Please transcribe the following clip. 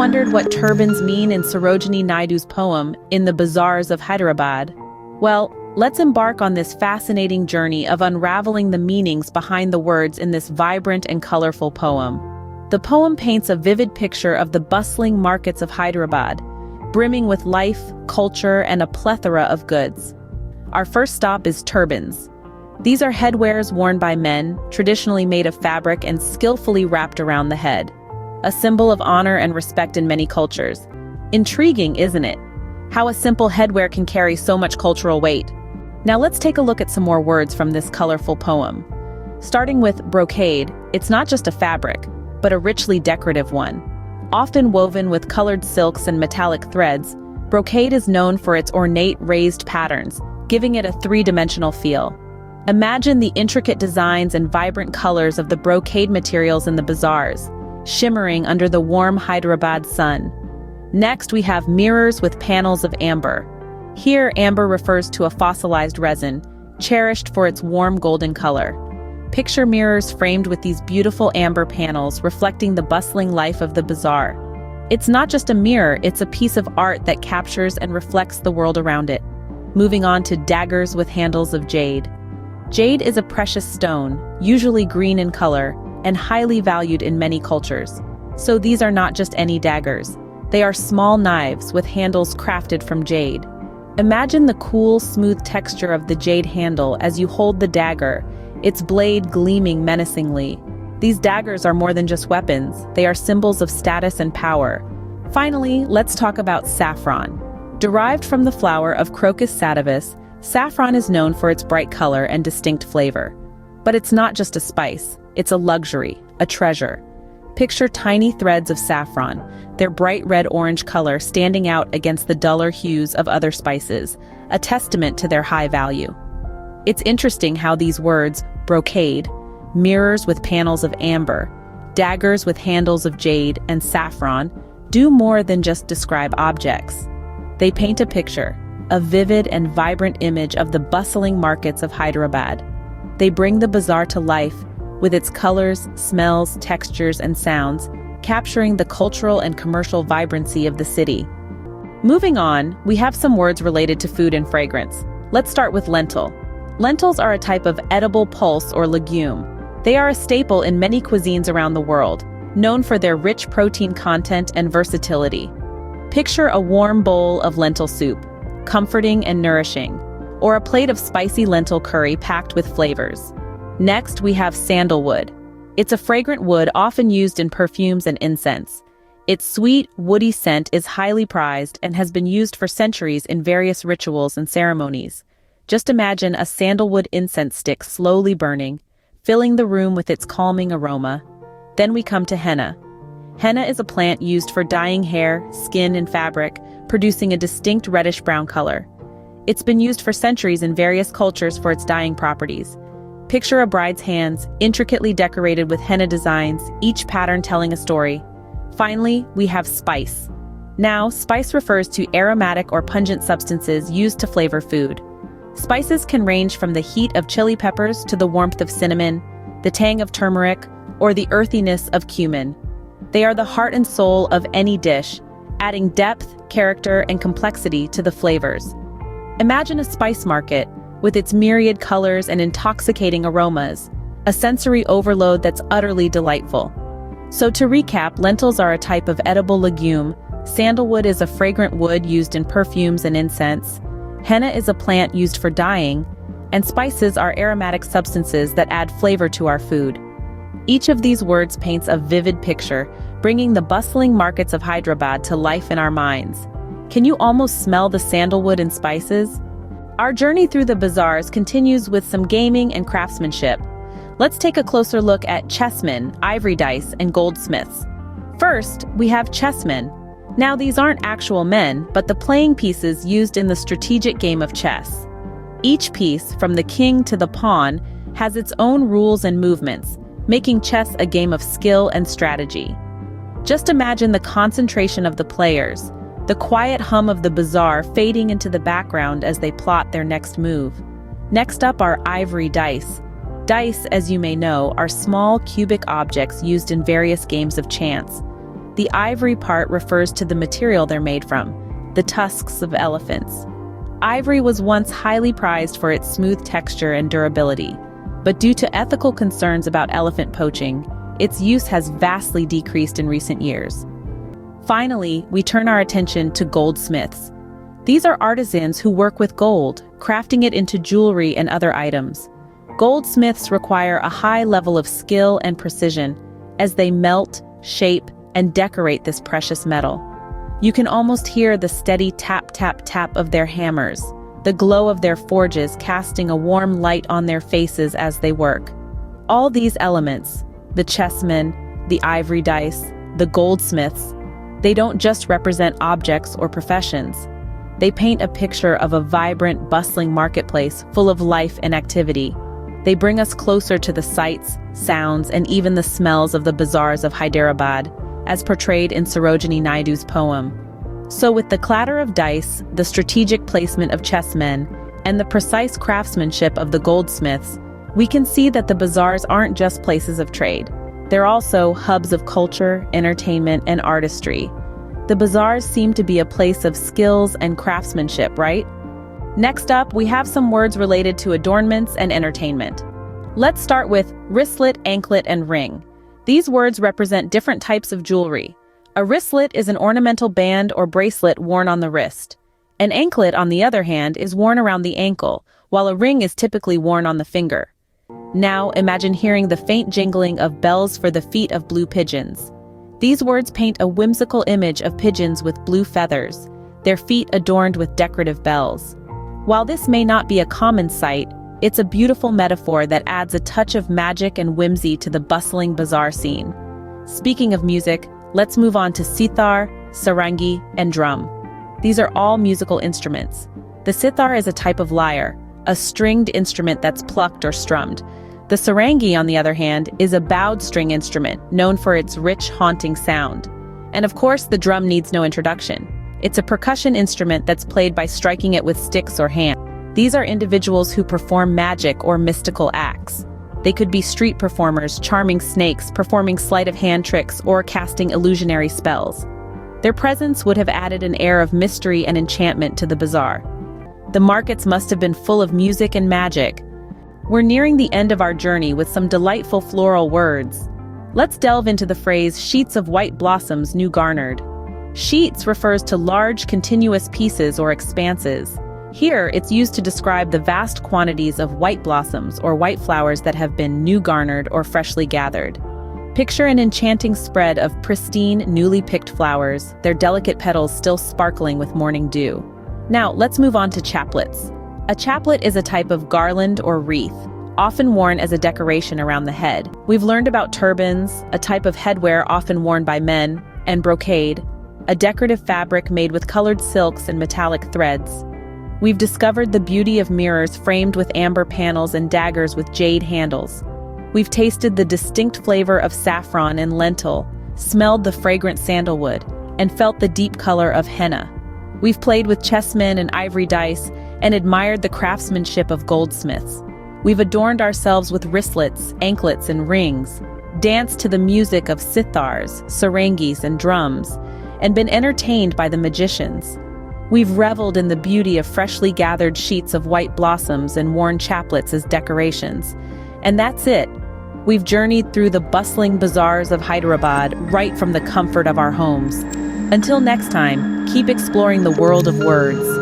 wondered what turbans mean in Sarojini Naidu's poem, In the Bazaars of Hyderabad? Well, let's embark on this fascinating journey of unraveling the meanings behind the words in this vibrant and colorful poem. The poem paints a vivid picture of the bustling markets of Hyderabad, brimming with life, culture, and a plethora of goods. Our first stop is turbans. These are headwears worn by men, traditionally made of fabric and skillfully wrapped around the head. A symbol of honor and respect in many cultures. Intriguing, isn't it? How a simple headwear can carry so much cultural weight. Now let's take a look at some more words from this colorful poem. Starting with brocade, it's not just a fabric, but a richly decorative one. Often woven with colored silks and metallic threads, brocade is known for its ornate raised patterns, giving it a three-dimensional feel. Imagine the intricate designs and vibrant colors of the brocade materials in the bazaars, shimmering under the warm Hyderabad sun. Next, we have mirrors with panels of amber. Here, amber refers to a fossilized resin, cherished for its warm golden color. Picture mirrors framed with these beautiful amber panels reflecting the bustling life of the bazaar. It's not just a mirror, it's a piece of art that captures and reflects the world around it. Moving on to daggers with handles of jade. Jade is a precious stone, usually green in color, and highly valued in many cultures. So these are not just any daggers. They are small knives with handles crafted from jade. Imagine the cool, smooth texture of the jade handle as you hold the dagger, its blade gleaming menacingly. These daggers are more than just weapons. They are symbols of status and power. Finally, let's talk about saffron. Derived from the flower of Crocus sativus, saffron is known for its bright color and distinct flavor. But it's not just a spice. It's a luxury, a treasure. Picture tiny threads of saffron, their bright red-orange color standing out against the duller hues of other spices, a testament to their high value. It's interesting how these words, brocade, mirrors with panels of amber, daggers with handles of jade, and saffron, do more than just describe objects. They paint a picture, a vivid and vibrant image of the bustling markets of Hyderabad. They bring the bazaar to life, with its colors, smells, textures, and sounds, capturing the cultural and commercial vibrancy of the city. Moving on, we have some words related to food and fragrance. Let's start with lentil. Lentils are a type of edible pulse or legume. They are a staple in many cuisines around the world, known for their rich protein content and versatility. Picture a warm bowl of lentil soup, comforting and nourishing, or a plate of spicy lentil curry packed with flavors. Next, we have sandalwood. It's a fragrant wood often used in perfumes and incense. Its sweet, woody scent is highly prized and has been used for centuries in various rituals and ceremonies. Just imagine a sandalwood incense stick slowly burning, filling the room with its calming aroma. Then we come to henna. Henna is a plant used for dyeing hair, skin, and fabric, producing a distinct reddish-brown color. It's been used for centuries in various cultures for its dyeing properties. Picture a bride's hands, intricately decorated with henna designs, each pattern telling a story. Finally, we have spice. Now, spice refers to aromatic or pungent substances used to flavor food. Spices can range from the heat of chili peppers to the warmth of cinnamon, the tang of turmeric, or the earthiness of cumin. They are the heart and soul of any dish, adding depth, character, and complexity to the flavors. Imagine a spice market, with its myriad colors and intoxicating aromas, a sensory overload that's utterly delightful. So to recap, lentils are a type of edible legume, sandalwood is a fragrant wood used in perfumes and incense, henna is a plant used for dyeing, and spices are aromatic substances that add flavor to our food. Each of these words paints a vivid picture, bringing the bustling markets of Hyderabad to life in our minds. Can you almost smell the sandalwood and spices? Our journey through the bazaars continues with some gaming and craftsmanship. Let's take a closer look at chessmen, ivory dice, and goldsmiths. First, we have chessmen. Now, these aren't actual men, but the playing pieces used in the strategic game of chess. Each piece, from the king to the pawn, has its own rules and movements, making chess a game of skill and strategy. Just imagine the concentration of the players, the quiet hum of the bazaar fading into the background as they plot their next move. Next up are ivory dice. Dice, as you may know, are small cubic objects used in various games of chance. The ivory part refers to the material they're made from, the tusks of elephants. Ivory was once highly prized for its smooth texture and durability, but due to ethical concerns about elephant poaching, its use has vastly decreased in recent years. Finally, we turn our attention to goldsmiths. These are artisans who work with gold, crafting it into jewelry and other items. Goldsmiths require a high level of skill and precision as they melt, shape, and decorate this precious metal. You can almost hear the steady tap, tap, tap of their hammers, the glow of their forges casting a warm light on their faces as they work. All these elements, the chessmen, the ivory dice, the goldsmiths, they don't just represent objects or professions. They paint a picture of a vibrant, bustling marketplace full of life and activity. They bring us closer to the sights, sounds, and even the smells of the bazaars of Hyderabad, as portrayed in Sarojini Naidu's poem. So with the clatter of dice, the strategic placement of chessmen, and the precise craftsmanship of the goldsmiths, we can see that the bazaars aren't just places of trade. They're also hubs of culture, entertainment, and artistry. The bazaars seem to be a place of skills and craftsmanship, right? Next up, we have some words related to adornments and entertainment. Let's start with wristlet, anklet, and ring. These words represent different types of jewelry. A wristlet is an ornamental band or bracelet worn on the wrist. An anklet, on the other hand, is worn around the ankle, while a ring is typically worn on the finger. Now, imagine hearing the faint jingling of bells for the feet of blue pigeons. These words paint a whimsical image of pigeons with blue feathers, their feet adorned with decorative bells. While this may not be a common sight, it's a beautiful metaphor that adds a touch of magic and whimsy to the bustling bazaar scene. Speaking of music, let's move on to sitar, sarangi, and drum. These are all musical instruments. The sitar is a type of lyre, a stringed instrument that's plucked or strummed. The sarangi, on the other hand, is a bowed string instrument known for its rich, haunting sound. And of course, the drum needs no introduction. It's a percussion instrument that's played by striking it with sticks or hands. These are individuals who perform magic or mystical acts. They could be street performers, charming snakes, performing sleight of hand tricks, or casting illusionary spells. Their presence would have added an air of mystery and enchantment to the bazaar. The markets must have been full of music and magic. We're nearing the end of our journey with some delightful floral words. Let's delve into the phrase, sheets of white blossoms new garnered. Sheets refers to large, continuous pieces or expanses. Here, it's used to describe the vast quantities of white blossoms or white flowers that have been new garnered or freshly gathered. Picture an enchanting spread of pristine, newly picked flowers, their delicate petals still sparkling with morning dew. Now, let's move on to chaplets. A chaplet is a type of garland or wreath, often worn as a decoration around the head. We've learned about turbans, a type of headwear often worn by men, and brocade, a decorative fabric made with colored silks and metallic threads. We've discovered the beauty of mirrors framed with amber panels and daggers with jade handles. We've tasted the distinct flavor of saffron and lentil, smelled the fragrant sandalwood, and felt the deep color of henna. We've played with chessmen and ivory dice and admired the craftsmanship of goldsmiths. We've adorned ourselves with wristlets, anklets, and rings, danced to the music of sithars, sarangis, and drums, and been entertained by the magicians. We've reveled in the beauty of freshly gathered sheets of white blossoms and worn chaplets as decorations. And that's it. We've journeyed through the bustling bazaars of Hyderabad right from the comfort of our homes. Until next time, keep exploring the world of words.